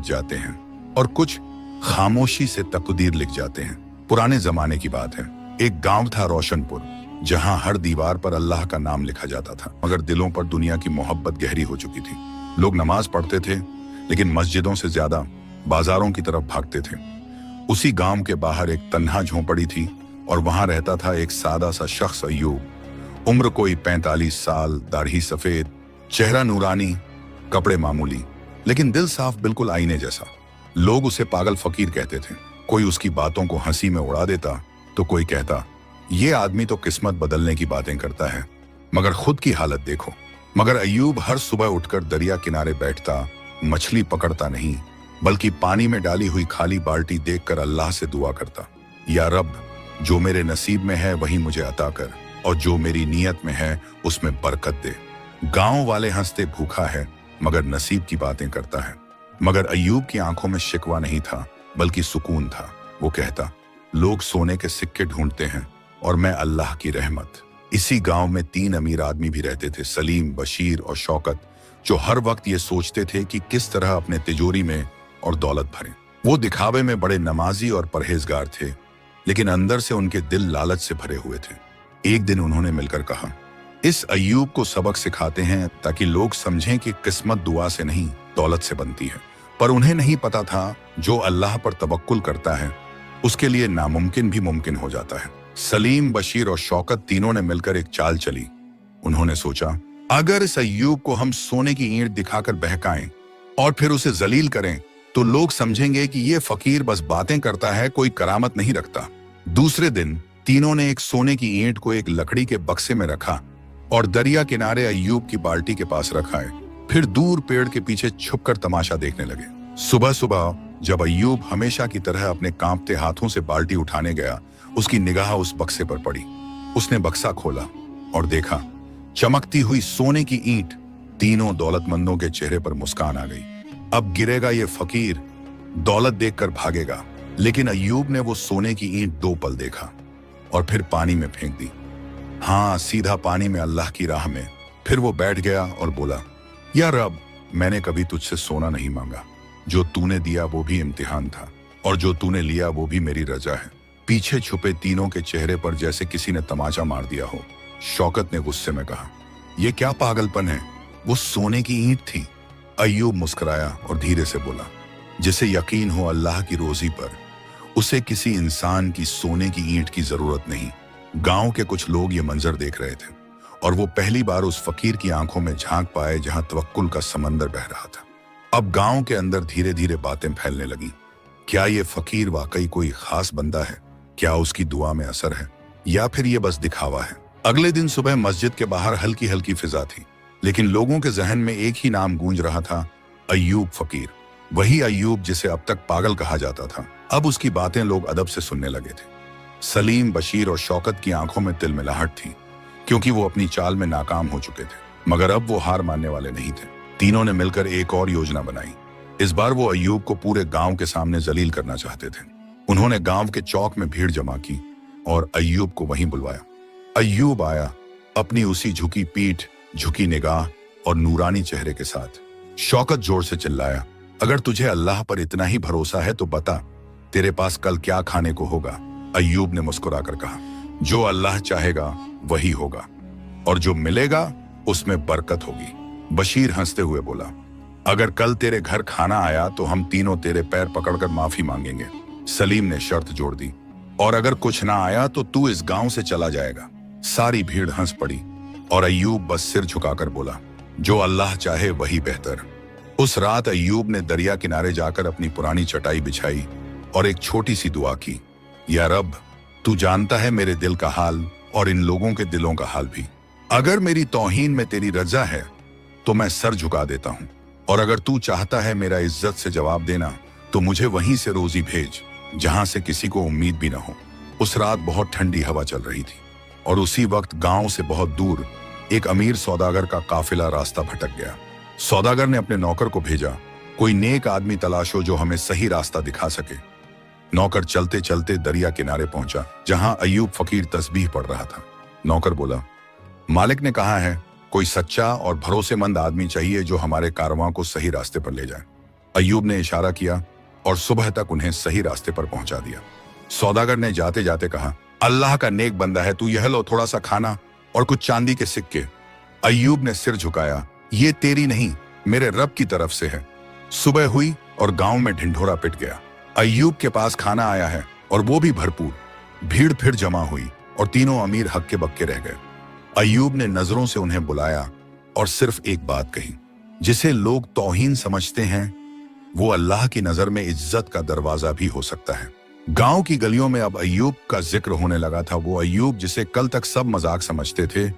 जाते हैं और कुछ खामोशी से तकदीर लिख जाते हैं। पुराने जमाने की बात है, एक गांव था रोशनपुर, जहां हर दीवार पर अल्लाह का नाम लिखा जाता था, मगर दिलों पर दुनिया की मोहब्बत गहरी हो चुकी थी। लोग नमाज पढ़ते थे, लेकिन मस्जिदों से ज्यादा बाजारों की तरफ भागते थे। उसी गांव के बाहर एक तन्हा झोंपड़ी थी और वहां रहता था एक सादा सा शख्स, अय्यूब। उम्र कोई 45 साल, दाढ़ी सफेद, चेहरा नूरानी, कपड़े मामूली, लेकिन दिल साफ, बिल्कुल आईने जैसा। लोग उसे पागल फकीर कहते थे। कोई उसकी बातों को हंसी में उड़ा देता तो कोई कहता, ये आदमी तो किस्मत बदलने की बातें करता है, मगर खुद की हालत देखो। मगर अय्यूब हर सुबह उठकर दरिया किनारे बैठता, मछली पकड़ता नहीं, बल्कि पानी में डाली हुई खाली बाल्टी देखकर अल्लाह से दुआ करता, या रब, जो मेरे नसीब में है वही मुझे अता कर, और जो मेरी नीयत में है उसमें बरकत दे। गांव वाले हंसते, भूखा है मगर नसीब की बातें करता है। मगर अय्यूब की आंखों में शिकवा नहीं था, बल्कि सुकून था। वो कहता, लोग सोने के सिक्के ढूंढते हैं और मैं अल्लाह की रहमत। इसी गांव में 3 अमीर आदमी भी रहते थे, सलीम, बशीर और शौकत, जो हर वक्त ये सोचते थे कि किस तरह अपने तिजोरी में और दौलत भरें। वो दिखावे में बड़े नमाजी और परहेजगार थे, लेकिन अंदर से उनके दिल लालच से भरे हुए थे। एक दिन उन्होंने मिलकर कहा, इस अय्यूब को सबक सिखाते हैं ताकि लोग समझें कि किस्मत दुआ से नहीं, दौलत से बनती है। पर उन्हें नहीं पता था, जो अल्लाह पर तवक्कुल करता है उसके लिए नामुमकिन भी मुमकिन हो जाता है। सलीम, बशीर और शौकत तीनों ने मिलकर एक चाल चली। उन्होंने सोचा, अगर इस अय्यूब को हम सोने की ईंट दिखाकर बहकाएं और फिर उसे जलील करें तो लोग समझेंगे कि ये फकीर बस बातें करता है, कोई करामत नहीं रखता। दूसरे दिन तीनों ने एक सोने की ईंट को एक लकड़ी के बक्से में रखा और दरिया किनारे अय्यूब की बाल्टी के पास रखा है। फिर दूर पेड़ के पीछे छुपकर तमाशा देखने लगे। सुबह सुबह जब अय्यूब हमेशा की तरह अपने कांपते हाथों से बाल्टी उठाने गया, उसकी निगाह उस बक्से पर पड़ी। उसने बक्सा खोला और देखा, चमकती हुई सोने की ईंट। तीनों दौलतमंदों के चेहरे पर मुस्कान आ गई। अब गिरेगा ये फकीर, दौलत देखकर भागेगा। लेकिन अय्यूब ने वो सोने की ईंट 2 पल देखा और फिर पानी में फेंक दी। हाँ, सीधा पानी में, अल्लाह की राह में। फिर वो बैठ गया और बोला, या रब, मैंने कभी तुझसे सोना नहीं मांगा। जो तूने दिया वो भी इम्तिहान था, और जो तूने लिया वो भी मेरी रजा है। पीछे छुपे तीनों के चेहरे पर जैसे किसी ने तमाचा मार दिया हो। शौकत ने गुस्से में कहा, यह क्या पागलपन है, वो सोने की ईंट थी। अय्यूब मुस्कुराया और धीरे से बोला, जिसे यकीन हो अल्लाह की रोजी पर, उसे किसी इंसान की सोने की ईंट की जरूरत नहीं। गांव के कुछ लोग ये मंजर देख रहे थे और वो पहली बार उस फकीर की आंखों में झांक पाए जहां तवक्कुल का समंदर बह रहा था। अब गांव के अंदर धीरे धीरे बातें फैलने लगी। क्या ये फकीर वाकई कोई खास बंदा है? क्या उसकी दुआ में असर है, या फिर ये बस दिखावा है? अगले दिन सुबह मस्जिद के बाहर हल्की हल्की फिजा थी, लेकिन लोगों के जहन में एक ही नाम गूंज रहा था, अय्यूब फकीर। वही अय्यूब जिसे अब तक पागल कहा जाता था। अब उसकी बातें लोग अदब से सुनने लगे थे। सलीम, बशीर और शौकत की आंखों में तिलमिलाहट थी, क्योंकि वो अपनी चाल में नाकाम हो चुके थे। मगर अब वो हार मानने वाले नहीं थे। तीनों ने मिलकर एक और योजना बनाई। इस बार वो अय्यूब को पूरे गांव के सामने जलील करना चाहते थे। उन्होंने गांव के चौक में भीड़ जमा की और अय्यूब को वहीं बुलवाया। अय्यूब आया, अपनी उसी झुकी पीठ, झुकी निगाह और नूरानी चेहरे के साथ। शौकत जोर से चिल्लाया, अगर तुझे अल्लाह पर इतना ही भरोसा है तो बता, तेरे पास कल क्या खाने को होगा? अय्यूब ने मुस्कुराकर कहा, जो अल्लाह चाहेगा वही होगा, और जो मिलेगा उसमें बरकत होगी। बशीर हंसते हुए बोला, अगर कल तेरे घर खाना आया तो हम तीनों तेरे पैर पकड़कर माफी मांगेंगे। सलीम ने शर्त जोड़ दी, और अगर कुछ ना आया तो तू इस गांव से चला जाएगा। सारी भीड़ हंस पड़ी और अय्यूब बस सिर झुकाकर बोला, जो अल्लाह चाहे वही बेहतर। उस रात अय्यूब ने दरिया किनारे जाकर अपनी पुरानी चटाई बिछाई और एक छोटी सी दुआ की, या रब, तू जानता है मेरे दिल का हाल और इन लोगों के दिलों का हाल भी। अगर मेरी तौहीन में तेरी रजा है तो मैं सर झुका देता हूं, और अगर तू चाहता है मेरा इज्जत से जवाब देना तो मुझे वहीं से रोजी भेज जहां से किसी को उम्मीद भी ना हो। उस रात बहुत ठंडी हवा चल रही थी और उसी वक्त गांव से बहुत दूर एक अमीर सौदागर का काफिला रास्ता भटक गया। सौदागर ने अपने नौकर को भेजा, कोई नेक आदमी तलाशो जो हमें सही रास्ता दिखा सके। नौकर चलते चलते दरिया किनारे पहुंचा जहां अय्यूब फकीर तस्बीह पढ़ रहा था। नौकर बोला, मालिक ने कहा है कोई सच्चा और भरोसेमंद आदमी चाहिए जो हमारे कारवां को सही रास्ते पर ले जाए। अय्यूब ने इशारा किया और सुबह तक उन्हें सही रास्ते पर पहुंचा दिया। सौदागर ने जाते जाते कहा, अल्लाह का नेक बंदा है तू, यह लो थोड़ा सा खाना और कुछ चांदी के सिक्के। अय्यूब ने सिर झुकाया, ये तेरी नहीं, मेरे रब की तरफ से है। सुबह हुई और गांव में ढिंढोरा पिट गया। अय्यूब के पास खाना आया है और वो भी भरपूर। भीड़ फिर जमा हुई और तीनों अमीर हक्के बक्के रह गए। अय्यूब ने नजरों से उन्हें बुलाया और सिर्फ एक बात कही, जिसे लोग तौहीन समझते हैं वो अल्लाह की नजर में इज्जत का दरवाजा भी हो सकता है। गांव की गलियों में अब अय्यूब का जिक्र होने लगा था। वो अय्यूब जिसे कल तक सब मजाक समझते थे,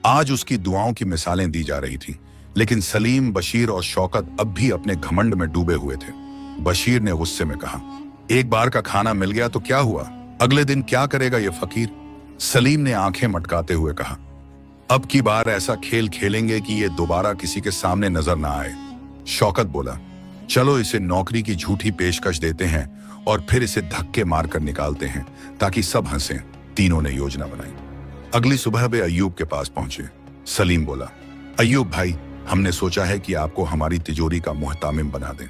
आज उसकी दुआओं की मिसालें दी जा रही थी। लेकिन सलीम, बशीर और शौकत अब भी अपने घमंड में डूबे हुए थे। बशीर ने गुस्से में कहा, एक बार का खाना मिल गया तो क्या हुआ, अगले दिन क्या करेगा ये फकीर। सलीम ने आंखें मटकाते हुए कहा, अब की बार ऐसा खेल खेलेंगे कि ये दोबारा किसी के सामने नजर ना आए। शौकत बोला, चलो इसे नौकरी की झूठी पेशकश देते हैं और फिर इसे धक्के मारकर निकालते हैं ताकि सब हंसें। तीनों ने योजना बनाई। अगली सुबह वे अय्यूब के पास पहुंचे। सलीम बोला, अय्यूब भाई, हमने सोचा है कि आपको हमारी तिजोरी का मुहतामिम बना दें,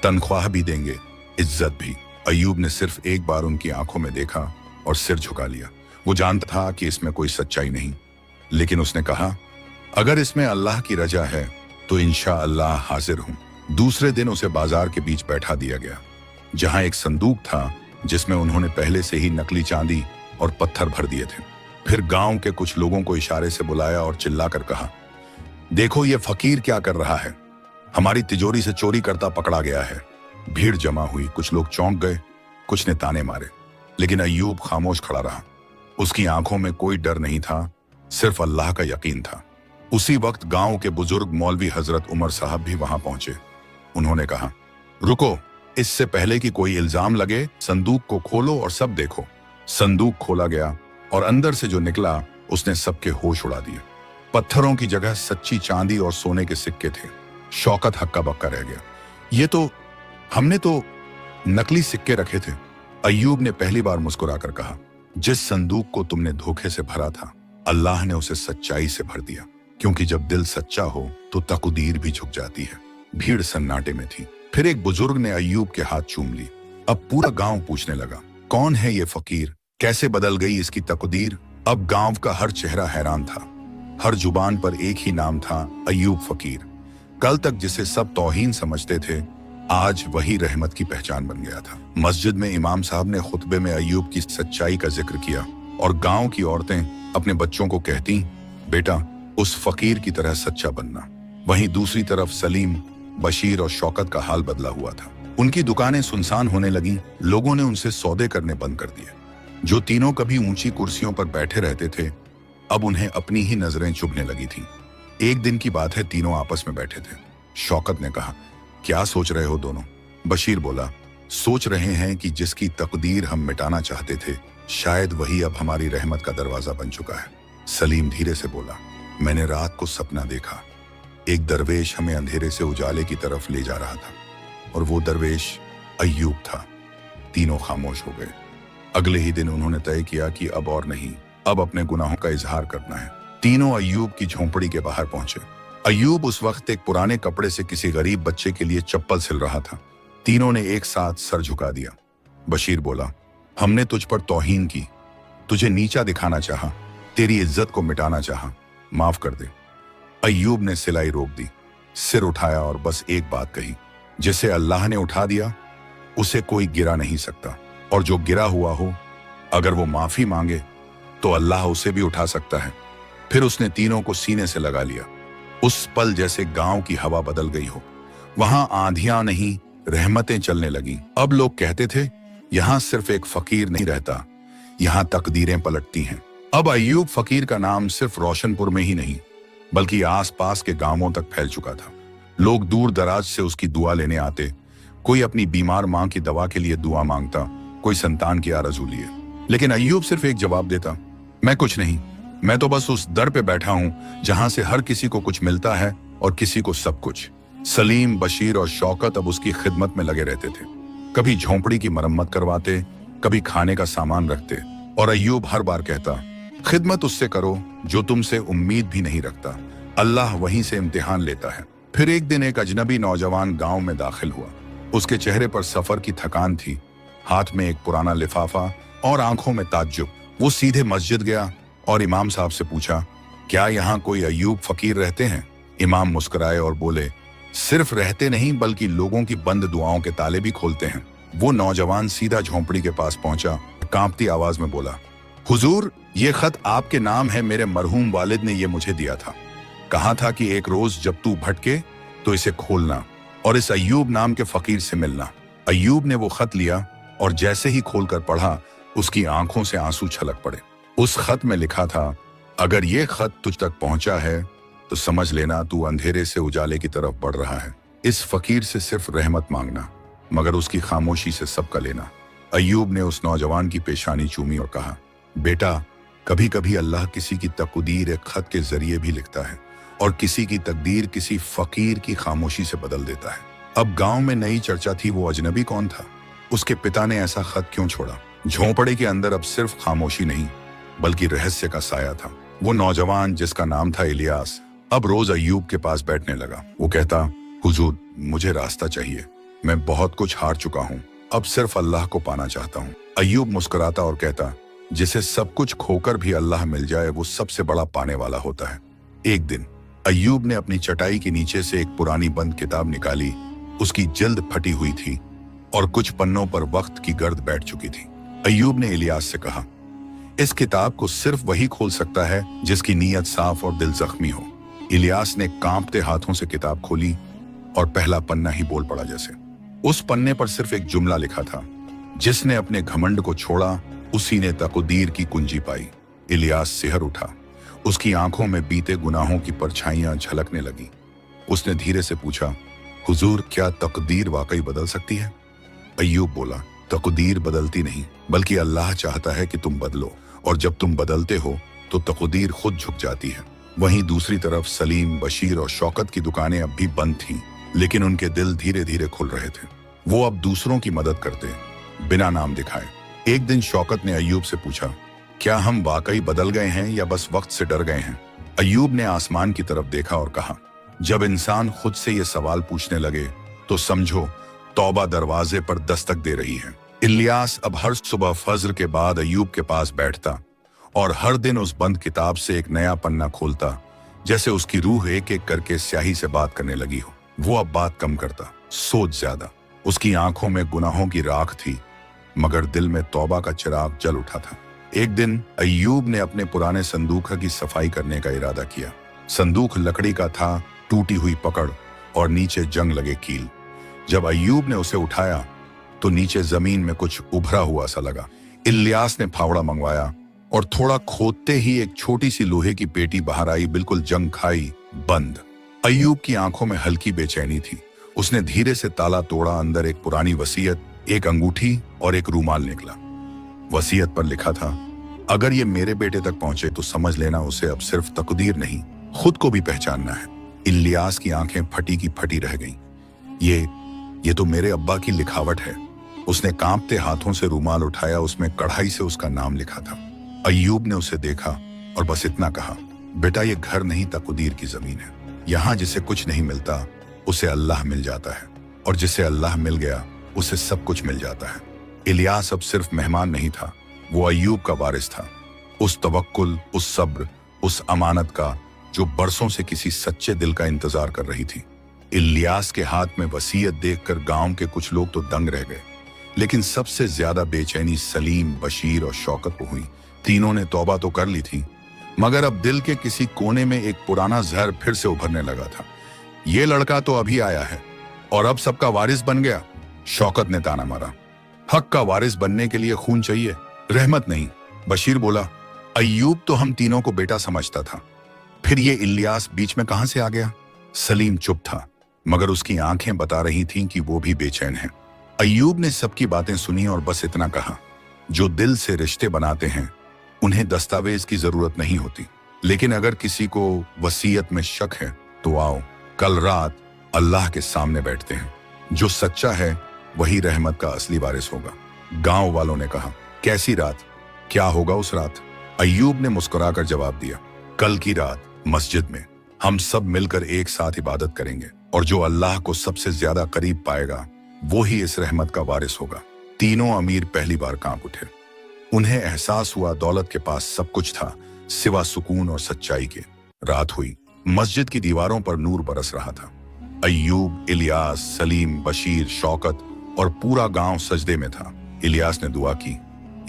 तनख्वाह भी देंगे, इज्जत भी। अय्यूब ने सिर्फ एक बार उनकी आंखों में देखा और सिर झुका लिया। वो जानता था कि इसमें कोई सच्चाई नहीं, लेकिन उसने कहा, अगर इसमें अल्लाह की रजा है तो इंशाअल्लाह हाजिर हूं। दूसरे दिन उसे बाजार के बीच बैठा दिया गया, जहां एक संदूक था जिसमें उन्होंने पहले से ही नकली चांदी और पत्थर भर दिए थे। फिर गांव के कुछ लोगों को इशारे से बुलाया और चिल्लाकर कहा, देखो ये फकीर क्या कर रहा है, हमारी तिजोरी से चोरी करता पकड़ा गया है। भीड़ जमा हुई, कुछ लोग चौंक गए, कुछ ने ताने मारे, लेकिन अय्यूब खामोश खड़ा रहा। उसकी आंखों में कोई डर नहीं था, सिर्फ अल्लाह का यकीन था। उसी वक्त गांव के बुजुर्ग मौलवी हजरत उमर साहब भी वहां पहुंचे। उन्होंने कहा, रुको, इससे पहले कि कोई इल्जाम लगे, संदूक को खोलो और सब देखो। संदूक खोला गया और अंदर से जो निकला उसने सबके होश उड़ा दिए। पत्थरों की जगह सच्ची चांदी और सोने के सिक्के थे। शौकत हक्का बक्का रह गया, ये तो हमने तो नकली सिक्के रखे थे। अय्यूब ने पहली बार मुस्कुराकर कहा, जिस संदूक को तुमने धोखे से भरा था, अल्लाह ने उसे सच्चाई से भर दिया, क्योंकि जब दिल सच्चा हो तो तकदीर भी झुक जाती है। भीड़ सन्नाटे में थी। फिर एक बुजुर्ग ने अय्यूब के हाथ चूम ली। अब पूरा गांव पूछने लगा, कौन है ये फकीर, कैसे बदल गई इसकी तकदीर। अब गांव का हर चेहरा हैरान था, हर जुबान पर एक ही नाम था, अय्यूब फकीर। कल तक जिसे सब तौहीन समझते थे, आज वही रहमत की पहचान बन गया था। मस्जिद में इमाम साहब ने खुतबे में अय्यूब की सच्चाई का जिक्र किया और गांव की औरतें अपने बच्चों को कहती, बेटा उस फकीर की तरह सच्चा बनना। वहीं दूसरी तरफ सलीम, बशीर और शौकत का हाल बदला हुआ था। उनकी दुकानें सुनसान होने लगी, लोगों ने उनसे सौदे करने बंद कर दिए। जो तीनों कभी ऊंची कुर्सियों पर बैठे रहते थे, अब उन्हें अपनी ही नजरें चुभने लगी थीं। एक दिन की बात है, तीनों आपस में बैठे थे। शौकत ने कहा, क्या सोच रहे हो दोनों? बशीर बोला, सोच रहे हैं कि जिसकी तकदीर हम मिटाना चाहते थे, शायद वही अब हमारी रहमत का दरवाजा बन चुका है। सलीम धीरे से बोला, मैंने रात को सपना देखा, एक दरवेश हमें अंधेरे से उजाले की तरफ ले जा रहा था और वो दरवेश अय्यूब था। तीनों खामोश हो गए। अगले ही दिन उन्होंने तय किया कि अब और नहीं, अब अपने गुनाहों का इजहार करना है। तीनों अय्यूब की झोंपड़ी के बाहर पहुंचे। अय्यूब उस वक्त एक पुराने कपड़े से किसी गरीब बच्चे के लिए चप्पल सिल रहा था। तीनों ने एक साथ सर झुका दिया। बशीर बोला, हमने तुझ पर तौहीन की, तुझे नीचा दिखाना चाहा, तेरी इज्जत को मिटाना चाहा, माफ कर दे। अय्यूब ने सिलाई रोक दी, सिर उठाया और बस एक बात कही, जिसे अल्लाह ने उठा दिया उसे कोई गिरा नहीं सकता, और जो गिरा हुआ हो अगर वो माफी मांगे तो अल्लाह उसे भी उठा सकता है। फिर उसने तीनों को सीने से लगा लिया। उस पल जैसे गांव की हवा बदल गई हो। वहां आंधियां नहीं, रहमतें चलने लगी। अब लोग कहते थे, यहां सिर्फ एक फकीर नहीं रहता, यहां तकदीरें पलटती हैं। अब अय्यूब फकीर का नाम सिर्फ रोशनपुर में ही नहीं, बल्कि आसपास के गांवों तक फैल चुका था। लोग दूर दराज से उसकी दुआ लेने आते। कोई अपनी बीमार मां की दवा के लिए दुआ मांगता, कोई संतान की आरज़ू लिए। लेकिन अय्यूब सिर्फ एक जवाब देता, मैं कुछ नहीं, मैं तो बस उस दर पे बैठा हूं जहां से हर किसी को कुछ मिलता है और किसी को सब कुछ। सलीम, बशीर और शौकत अब उसकी खिदमत में लगे रहते थे। कभी झोंपड़ी की मरम्मत करवाते, कभी खाने का सामान रखते, और अय्यूब हर बार कहता, खिदमत उससे करो जो तुमसे उम्मीद भी नहीं रखता, अल्लाह वहीं से इम्तिहान लेता है। फिर एक दिन एक अजनबी नौजवान गांव में दाखिल हुआ। उसके चेहरे पर सफर की थकान थी, हाथ में एक पुराना लिफाफा और आंखों में ताज्जुब। वो सीधे मस्जिद गया और इमाम साहब से पूछा, क्या यहाँ कोई अय्यूब फकीर रहते हैं? इमाम मुस्कुराए और बोले, सिर्फ रहते नहीं बल्कि लोगों की बंद दुआओं के ताले भी खोलते हैं। वो नौजवान सीधा झोंपड़ी के पास पहुंचा, कांपती आवाज में बोला, हुजूर, ये खत आपके नाम है। मेरे मरहूम वालिद ने ये मुझे दिया था। कहा था कि एक रोज जब तू भटके तो इसे खोलना और इस अय्यूब नाम के फकीर से मिलना। अय्यूब ने वो खत लिया और जैसे ही खोलकर पढ़ा, उसकी आंखों से आंसू छलक पड़े। उस खत में लिखा था, अगर ये खत तुझ तक पहुंचा है तो समझ लेना तू अंधेरे से उजाले की तरफ बढ़ रहा है। इस फकीर से सिर्फ रहमत मांगना, मगर उसकी खामोशी से सबका लेना। अय्यूब ने उस नौजवान की पेशानी चूमी और कहा, बेटा, कभी कभी अल्लाह किसी की तकदीर एक खत के जरिए भी लिखता है और किसी की तकदीर किसी फकीर की खामोशी से बदल देता है। अब गांव में नई चर्चा थी, वो अजनबी कौन था? उसके पिता ने ऐसा खत क्यों छोड़ा? झोंपड़े के अंदर अब सिर्फ खामोशी नहीं बल्कि रहस्य का साया था। वो नौजवान जिसका नाम था इलियास अब रोज अय्यूब के पास बैठने लगा। वो कहता, हुजूर, मुझे रास्ता चाहिए। मैं बहुत कुछ हार चुका हूँ, अब सिर्फ अल्लाह को पाना चाहता हूँ। अय्यूब मुस्कुराता और कहता, जिसे सब कुछ खोकर भी अल्लाह मिल जाए वो सबसे बड़ा पाने वाला होता है। एक दिन अय्यूब ने अपनी चटाई के नीचे से एक पुरानी बंद किताब निकाली। उसकी जिल्द फटी हुई थी और कुछ पन्नों पर वक्त की गर्द बैठ चुकी थी। अय्यूब ने इलियास से कहा, इस किताब को सिर्फ वही खोल सकता है जिसकी नीयत साफ और दिल जख्मी हो। इलियास ने कांपते हाथों से किताब खोली और पहला पन्ना ही बोल पड़ा जैसे। उस पन्ने पर सिर्फ एक जुमला लिखा था, जिसने अपने घमंड को छोड़ा उसी ने तकदीर की कुंजी पाई। इलियास सिहर उठा, उसकी आंखों में बीते गुनाहों की परछाइयां झलकने लगी। उसने धीरे से पूछा, हुजूर, क्या तकदीर वाकई बदल सकती है? अय्यूब बोला, तकदीर बदलती नहीं बल्कि अल्लाह चाहता है कि तुम बदलो, और जब तुम बदलते हो तो तकदीर खुद झुक जाती है। वहीं दूसरी तरफ सलीम, बशीर और शौकत की दुकानें अब भी बंद थीं, लेकिन उनके दिल धीरे धीरे खुल रहे थे। वो अब दूसरों की मदद करते बिना नाम दिखाए। एक दिन शौकत ने अय्यूब से पूछा, क्या हम वाकई बदल गए हैं या बस वक्त से डर गए हैं? अय्यूब ने आसमान की तरफ देखा और कहा, जब इंसान खुद से ये सवाल पूछने लगे तो समझो तौबा दरवाजे पर दस्तक दे रही है। इलियास अब हर सुबह फज्र के बाद अय्यूब के पास बैठता और हर दिन उस बंद किताब से एक नया पन्ना खोलता, जैसे उसकी रूह एक एक करके स्याही से बात करने लगी हो। वो अब बात कम करता, सोच ज्यादा। उसकी आंखों में गुनाहों की राख थी, मगर दिल में तौबा का चिराग जल उठा था। एक दिन अय्यूब ने अपने पुराने संदूक की सफाई करने का इरादा किया। संदूक लकड़ी का था, टूटी हुई पकड़ और नीचे जंग लगे कील। जब अय्यूब ने उसे उठाया तो नीचे जमीन में कुछ उभरा हुआ सा लगा। इलियास ने फावड़ा मंगवाया और थोड़ा खोदते ही एक छोटी सी लोहे की पेटी बाहर आई, बिल्कुल जंग खाई, बंद। अय्यूब की आंखों में हल्की बेचैनी थी। उसने धीरे से ताला तोड़ा। अंदर एक पुरानी वसीयत, एक अंगूठी और एक रूमाल निकला। वसीयत पर लिखा था, अगर ये मेरे बेटे तक पहुंचे तो समझ लेना उसे अब सिर्फ तकदीर नहीं, खुद को भी पहचानना है। इलियास की आंखें फटी की फटी रह गईं। ये तो मेरे अब्बा की लिखावट है। उसने कांपते हाथों से रूमाल उठाया, उसमें कढ़ाई से उसका नाम लिखा था। अय्यूब ने उसे देखा और बस इतना कहा, बेटा, ये घर नहीं तकदीर की जमीन है। यहाँ जिसे कुछ नहीं मिलता उसे अल्लाह मिल जाता है, और जिसे अल्लाह मिल गया उसे सब कुछ मिल जाता है। इलियास अब सिर्फ मेहमान नहीं था, वो अय्यूब का वारिस था। उस तवक्कुल, उस सब्र, उस अमानत का जो बरसों से किसी सच्चे दिल का इंतजार कर रही थी। इलियास के हाथ में वसीयत देखकर गांव के कुछ लोग तो दंग रह गए, लेकिन सबसे ज्यादा बेचैनी सलीम, बशीर और शौकत को हुई। तीनों ने तौबा तो कर ली थी, मगर अब दिल के किसी कोने में एक पुराना जहर फिर से उभरने लगा था। ये लड़का तो अभी आया है और अब सबका वारिस बन गया। शौकत ने ताना मारा, हक का वारिस बनने के लिए खून चाहिए, रहमत नहीं। बशीर बोला, अय्यूब तो हम तीनों को बेटा समझता था, फिर ये इलियास बीच में कहां से आ गया? सलीम चुप था, मगर उसकी आंखें बता रही थीं कि वो भी बेचैन है। अय्यूब ने सबकी बातें सुनी और बस इतना कहा, जो दिल से रिश्ते बनाते हैं उन्हें दस्तावेज की जरूरत नहीं होती, लेकिन अगर किसी को वसीयत में शक है तो आओ, कल रात अल्लाह के सामने बैठते हैं। जो सच्चा है वही रहमत का असली वारिस होगा। गांव वालों ने कहा, कैसी रात? क्या होगा उस रात? अय्यूब ने मुस्कुराकर जवाब दिया, कल की रात मस्जिद में हम सब मिलकर एक साथ इबादत करेंगे, और जो अल्लाह को सबसे ज्यादा करीब पाएगा वो ही इस रहमत का वारिस होगा। तीनों अमीर पहली बार कांप उठे। उन्हें एहसास हुआ दौलत के पास सब कुछ था सिवा सुकून और सच्चाई के। रात हुई, मस्जिद की दीवारों पर नूर बरस रहा था। अय्यूब, इलियास, सलीम, बशीर, शौकत और पूरा गांव सजदे में था। इलियास ने दुआ की,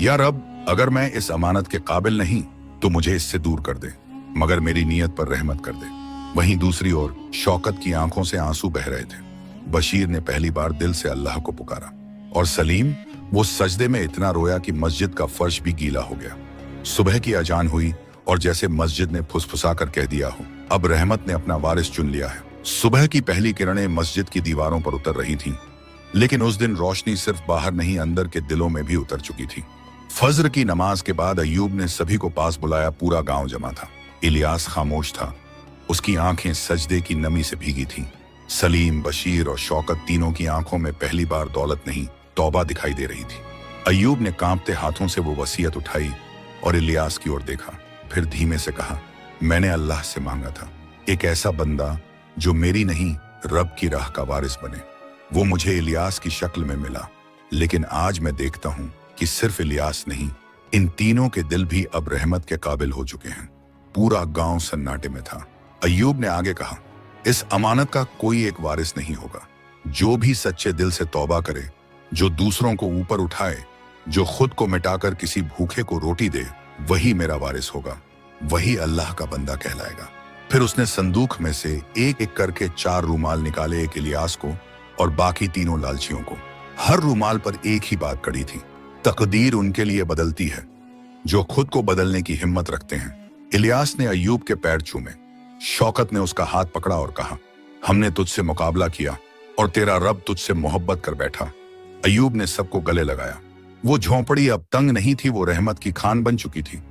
या रब, अगर मैं इस अमानत के काबिल नहीं तो मुझे इससे दूर कर दे, मगर मेरी नीयत पर रहमत कर दे। वहीं दूसरी ओर शौकत की आंखों से आंसू बह रहे थे। बशीर ने पहली बार दिल से अल्लाह को पुकारा और सलीम, वो सजदे में इतना रोया कि मस्जिद का फर्श भी गीला हो गया। सुबह की अजान हुई और जैसे मस्जिद ने फुसफुसा कर कह दिया हो, अब रहमत ने अपना वारिस चुन लिया है। सुबह की पहली किरणें मस्जिद की दीवारों पर उतर रही थीं, लेकिन उस दिन रोशनी सिर्फ बाहर नहीं, अंदर के दिलों में भी उतर चुकी थी। फज्र की नमाज के बाद अय्यूब ने सभी को पास बुलाया। पूरा गांव जमा था। इलियास खामोश था, उसकी आंखें सजदे की नमी से भीगी थीं। सलीम, बशीर और शौकत तीनों की आंखों में पहली बार दौलत नहीं, तौबा दिखाई दे रही थी। अय्यूब ने कांपते हाथों से वो वसीयत उठाई और इलियास की ओर देखा, फिर धीमे से कहा, मैंने अल्लाह से मांगा था एक ऐसा बंदा जो मेरी नहीं रब की राह का वारिस बने। वो मुझे इलियास की शक्ल में मिला, लेकिन आज मैं देखता हूं कि सिर्फ इलियास नहीं, इन तीनों के दिल भी अब रहमत के काबिल हो चुके हैं। पूरा गांव सन्नाटे में था। अय्यूब ने आगे कहा, इस अमानत का कोई एक वारिस नहीं होगा। जो भी सच्चे दिल से तौबा करे, जो दूसरों को ऊपर उठाए, जो खुद को मिटाकर किसी भूखे को रोटी दे, वही मेरा वारिस होगा, वही अल्लाह का बंदा कहलाएगा। फिर उसने संदूक में से एक एक करके 4 रूमाल निकाले, एक इलियास को और बाकी तीनों लालचियों को। हर रूमाल पर एक ही बात कड़ी थी, तकदीर उनके लिए बदलती है जो खुद को बदलने की हिम्मत रखते हैं। इलियास ने अय्यूब के पैर छूमे। शौकत ने उसका हाथ पकड़ा और कहा, हमने तुझसे मुकाबला किया और तेरा रब तुझसे मोहब्बत कर बैठा। अय्यूब ने सबको गले लगाया। वो झोंपड़ी अब तंग नहीं थी, वो रहमत की खान बन चुकी थी।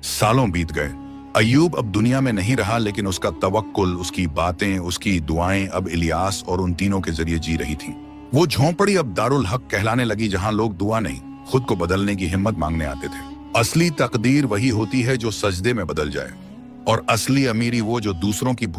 सालों बीत गए। अय्यूब अब दुनिया में नहीं रहा, लेकिन उसका तवक्कुल, उसकी बातें, उसकी दुआएं अब इलियास और उन तीनों के जरिए जी रही थीं। वो झोंपड़ी अब दारुल हक कहलाने लगी, जहां लोग दुआ नहीं, खुद को बदलने की हिम्मत मांगने आते थे। असली तकदीर वही होती है जो सजदे में बदल जाए, और असली अमीरी वो जो दूसरों की